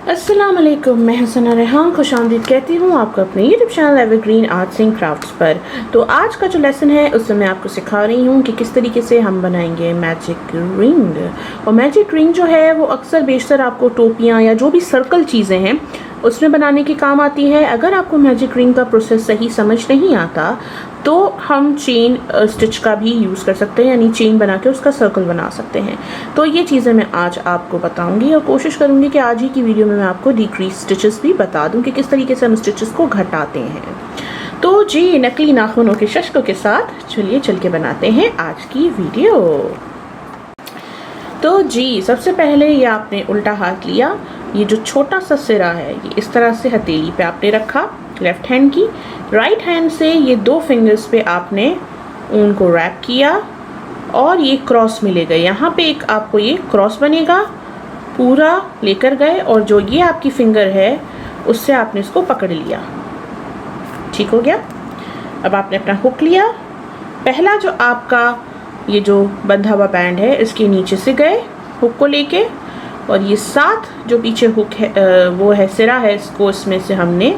अस्सलाम वालेकुम, मैं हसना रेहान खुशामदीद कहती हूँ आपको अपने YouTube channel evergreen arts and crafts पर। तो आज का जो लेसन है उसमें मैं आपको सिखा रही हूँ कि किस तरीके से हम बनाएंगे मैजिक रिंग। और मैजिक रिंग जो है वो अक्सर बेशतर आपको टोपियाँ या जो भी सर्कल चीज़ें हैं उसमें बनाने की काम आती है। अगर आपको मैजिक रिंग का प्रोसेस सही समझ नहीं आता तो हम चेन स्टिच का भी यूज़ कर सकते हैं, यानी चेन बना के उसका सर्कल बना सकते हैं। तो ये चीज़ें मैं आज आपको बताऊंगी और कोशिश करूंगी कि आज ही की वीडियो में मैं आपको डिक्रीज स्टिचेस भी बता दूं कि किस तरीके से हम स्टिचेस को घटाते हैं। तो जी, नकली नाखूनों के शश्कों के साथ चलिए चल के बनाते हैं आज की वीडियो। तो जी, सबसे पहले ये आपने उल्टा हाथ लिया, ये जो छोटा सा सिरा है ये इस तरह से हथेली पे आपने रखा लेफ्ट हैंड की। राइट हैंड से ये 2 फिंगर्स पे आपने ऊन को रैप किया और ये क्रॉस में ले गए। यहाँ पे एक आपको ये क्रॉस बनेगा, पूरा लेकर गए और जो ये आपकी फिंगर है उससे आपने इसको पकड़ लिया। ठीक हो गया। अब आपने अपना हुक लिया, पहला जो आपका ये जो बंधा हुआ बैंड है इसके नीचे से गए हुक को लेके, और ये साथ जो पीछे हुक है वो है सिरा है, इसको इसमें से हमने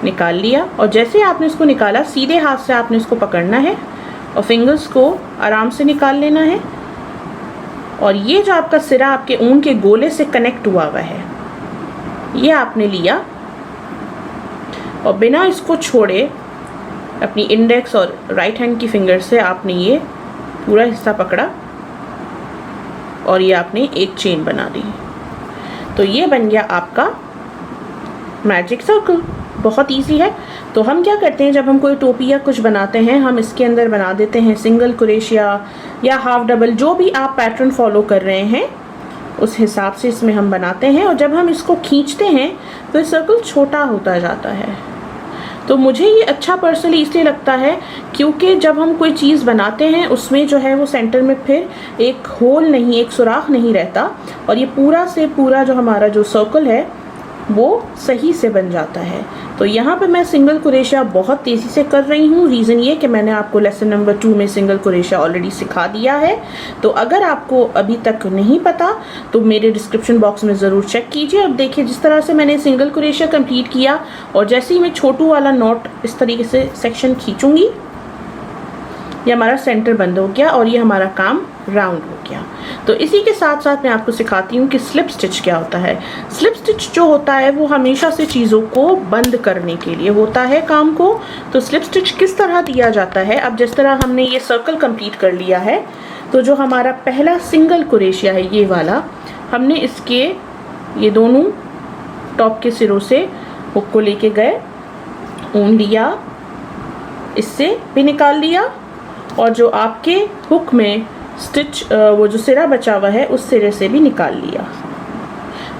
निकाल लिया। और जैसे आपने इसको निकाला सीधे हाथ से आपने इसको पकड़ना है और फिंगर्स को आराम से निकाल लेना है। और ये जो आपका सिरा आपके ऊन के गोले से कनेक्ट हुआ हुआ है ये आपने लिया और बिना इसको छोड़े अपनी इंडेक्स और राइट हैंड की फिंगर से आपने ये पूरा हिस्सा पकड़ा और ये आपने एक चेन बना दी। तो ये बन गया आपका मैजिक सर्कल। बहुत इजी है। तो हम क्या करते हैं, जब हम कोई टोपी या कुछ बनाते हैं हम इसके अंदर बना देते हैं सिंगल क्रोशिया या हाफ डबल, जो भी आप पैटर्न फॉलो कर रहे हैं उस हिसाब से इसमें हम बनाते हैं। और जब हम इसको खींचते हैं तो ये सर्कल छोटा होता जाता है। तो मुझे ये अच्छा पर्सनली इसलिए लगता है क्योंकि जब हम कोई चीज़ बनाते हैं उसमें जो है वो सेंटर में फिर एक होल नहीं, एक सुराख नहीं रहता और ये पूरा से पूरा जो हमारा जो सर्कल है वो सही से बन जाता है। तो यहाँ पे मैं सिंगल क्रोशिया बहुत तेज़ी से कर रही हूँ। रीज़न ये कि मैंने आपको लेसन नंबर 2 में सिंगल क्रोशिया ऑलरेडी सिखा दिया है। तो अगर आपको अभी तक नहीं पता तो मेरे डिस्क्रिप्शन बॉक्स में ज़रूर चेक कीजिए। अब देखिए जिस तरह से मैंने सिंगल क्रोशिया कंप्लीट किया और जैसे ही मैं छोटू वाला नॉट इस तरीके से सेक्शन खींचूंगी ये हमारा सेंटर बंद हो गया और ये हमारा काम राउंड हो गया। तो इसी के साथ साथ मैं आपको सिखाती हूँ कि स्लिप स्टिच क्या होता है। स्लिप स्टिच जो होता है वो हमेशा से चीज़ों को बंद करने के लिए होता है काम को। तो स्लिप स्टिच किस तरह दिया जाता है, अब जिस तरह हमने ये सर्कल कंप्लीट कर लिया है तो जो हमारा पहला सिंगल क्रोशिया है ये वाला, हमने इसके ये दोनों टॉप के सिरों से हुक को लेके गए, ऊन लिया, इससे भी निकाल लिया और जो आपके हुक में स्टिच वो जो सिरा बचा हुआ है उस सिरे से भी निकाल लिया।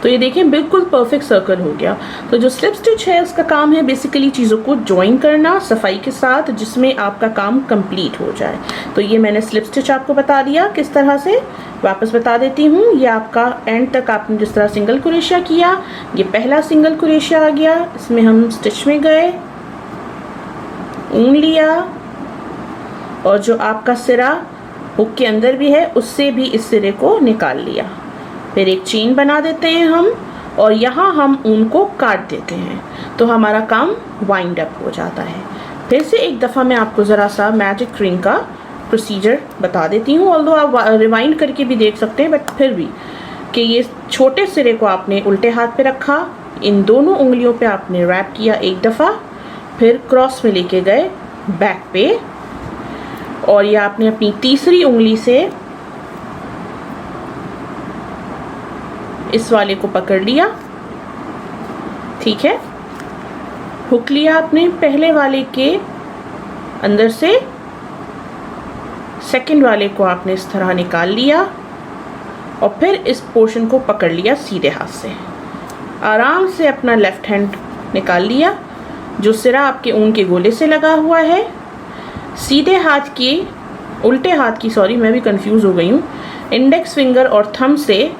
तो ये देखें बिल्कुल परफेक्ट सर्कल हो गया। तो जो स्लिप स्टिच है उसका काम है बेसिकली चीज़ों को ज्वाइन करना सफाई के साथ, जिसमें आपका काम कंप्लीट हो जाए। तो ये मैंने स्लिप स्टिच आपको बता दिया किस तरह से, वापस बता देती हूँ। ये आपका एंड तक आपने जिस तरह सिंगल क्रोशिया किया, ये पहला सिंगल क्रोशिया आ गया, इसमें हम स्टिच में गए, ऊन लिया और जो आपका सिरा हुक के अंदर भी है उससे भी इस सिरे को निकाल लिया। फिर एक चेन बना देते हैं हम और यहाँ हम ऊन को काट देते हैं तो हमारा काम वाइंड अप हो जाता है। फिर से एक दफ़ा मैं आपको ज़रा सा मैजिक रिंग का प्रोसीजर बता देती हूँ, ऑल्दो आप रिवाइंड करके भी देख सकते हैं, बट फिर भी कि ये छोटे सिरे को आपने उल्टे हाथ पे रखा, इन दोनों उंगलियों पे आपने रैप किया एक दफ़ा, फिर क्रॉस में लेके गए बैक पे और ये आपने अपनी तीसरी उंगली से इस वाले को पकड़ लिया। ठीक है, हुक लिया आपने पहले वाले के अंदर से, सेकंड वाले को आपने इस तरह निकाल लिया और फिर इस पोर्शन को पकड़ लिया सीधे हाथ से, आराम से अपना लेफ्ट हैंड निकाल लिया, जो सिरा आपके ऊन के गोले से लगा हुआ है, सीधे हाथ की उल्टे हाथ की, सॉरी मैं भी कंफ्यूज हो गई हूँ, इंडेक्स फिंगर और थंब से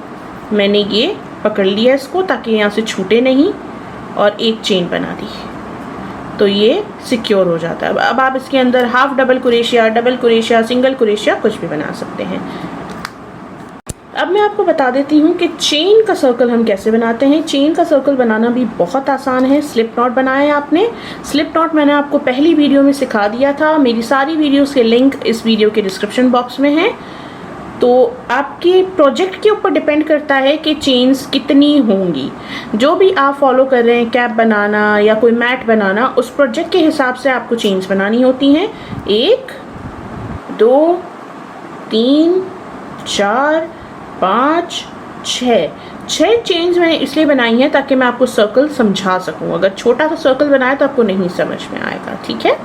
मैंने ये पकड़ लिया इसको ताकि यहाँ से छूटे नहीं और एक चेन बना दी तो ये सिक्योर हो जाता है। अब आप इसके अंदर half double crochet, double crochet, single crochet कुछ भी बना सकते हैं। अब मैं आपको बता देती हूँ कि चेन का सर्कल हम कैसे बनाते हैं। चेन का सर्कल बनाना भी बहुत आसान है। स्लिप नॉट बनाया है आपने। स्लिप नॉट मैंने आपको पहली वीडियो में सिखा दिया था। मेरी सारी वीडियोस के लिंक इस वीडियो के डिस्क्रिप्शन बॉक्स में है। तो आपके प्रोजेक्ट के ऊपर डिपेंड करता है कि चेन्स कितनी होंगी। जो भी आप फॉलो कर रहे हैं, कैप बनाना या कोई मैट बनाना, उस प्रोजेक्ट के हिसाब से आपको चेन्स बनानी होती हैं। 1 2 3 4 5 6 चेन्स मैंने इसलिए बनाई है ताकि मैं आपको सर्कल समझा सकूं। अगर छोटा सा सर्कल बनाया तो आपको नहीं समझ में आएगा, ठीक है।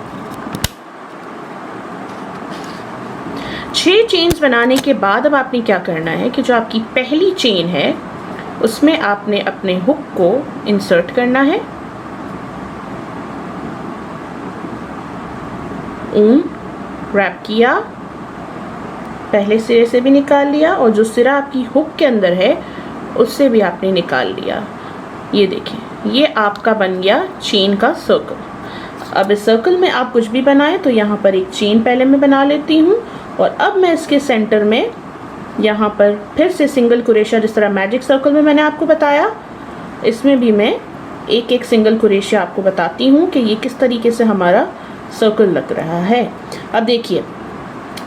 6 चेन्स बनाने के बाद अब आपने क्या करना है कि जो आपकी पहली चेन है उसमें आपने अपने हुक को इंसर्ट करना है। ऊन रैप किया, पहले सिरे से भी निकाल लिया और जो सिरा आपकी हुक के अंदर है उससे भी आपने निकाल लिया। ये देखें, ये आपका बन गया चेन का सर्कल। अब इस सर्कल में आप कुछ भी बनाएं तो यहाँ पर एक चेन पहले मैं बना लेती हूँ और अब मैं इसके सेंटर में यहाँ पर फिर से सिंगल कुरेशा, जिस तरह मैजिक सर्कल में मैंने आपको बताया, इसमें भी मैं एक एक सिंगल कुरेशा आपको बताती हूँ कि ये किस तरीके से हमारा सर्कल लग रहा है। अब देखिए,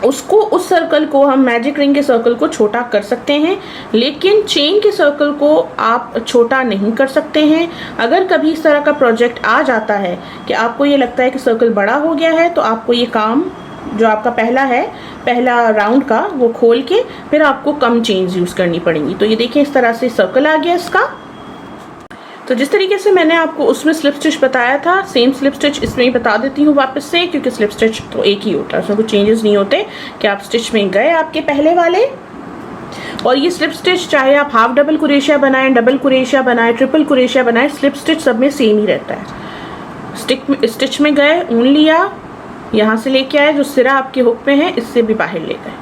उस सर्कल को हम मैजिक रिंग के सर्कल को छोटा कर सकते हैं, लेकिन चेन के सर्कल को आप छोटा नहीं कर सकते हैं। अगर कभी इस तरह का प्रोजेक्ट आ जाता है कि आपको ये लगता है कि सर्कल बड़ा हो गया है, तो आपको ये काम जो आपका पहला राउंड का वो खोल के फिर आपको कम चेन्स यूज़ करनी पड़ेंगी। तो ये देखिए, इस तरह से सर्कल आ गया इसका। तो जिस तरीके से मैंने आपको उसमें स्लिप स्टिच बताया था, सेम स्लिप स्टिच इसमें ही बता देती हूँ वापस से, क्योंकि स्लिप स्टिच तो एक ही होता है, उसमें कुछ चेंजेस नहीं होते कि आप स्टिच में गए आपके पहले वाले। और ये स्लिप स्टिच चाहे आप हाफ डबल कुरेशिया बनाएं, डबल कुरेशिया बनाएं, ट्रिपल कुरेशिया बनाएं, स्लिप स्टिच सब में सेम ही रहता है। स्टिच में गए, ऊन लिया, यहाँ से लेके आए, जो सिरा आपके हुक पे है इससे भी बाहर ले गए,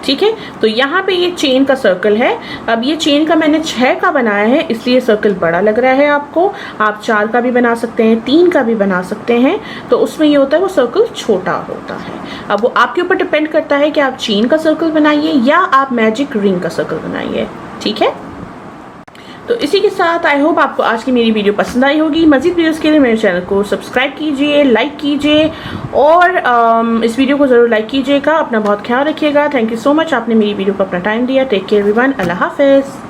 ठीक है। तो यहाँ पे ये चेन का सर्कल है। अब ये चेन का मैंने 6 का बनाया है, इसलिए सर्कल बड़ा लग रहा है आपको। आप 4 का भी बना सकते हैं, 3 का भी बना सकते हैं। तो उसमें ये होता है वो सर्कल छोटा होता है। अब वो आपके ऊपर डिपेंड करता है कि आप चेन का सर्कल बनाइए या आप मैजिक रिंग का सर्कल बनाइए, ठीक है। तो इसी के साथ आई होप आपको आज की मेरी वीडियो पसंद आई होगी। मज़ीद वीडियोस के लिए मेरे चैनल को सब्सक्राइब कीजिए, लाइक कीजिए और इस वीडियो को ज़रूर लाइक कीजिएगा। अपना बहुत ख्याल रखिएगा। थैंक यू सो मच, आपने मेरी वीडियो को अपना टाइम दिया। टेक केयर एवरीवन, अल्लाह हाफिज़।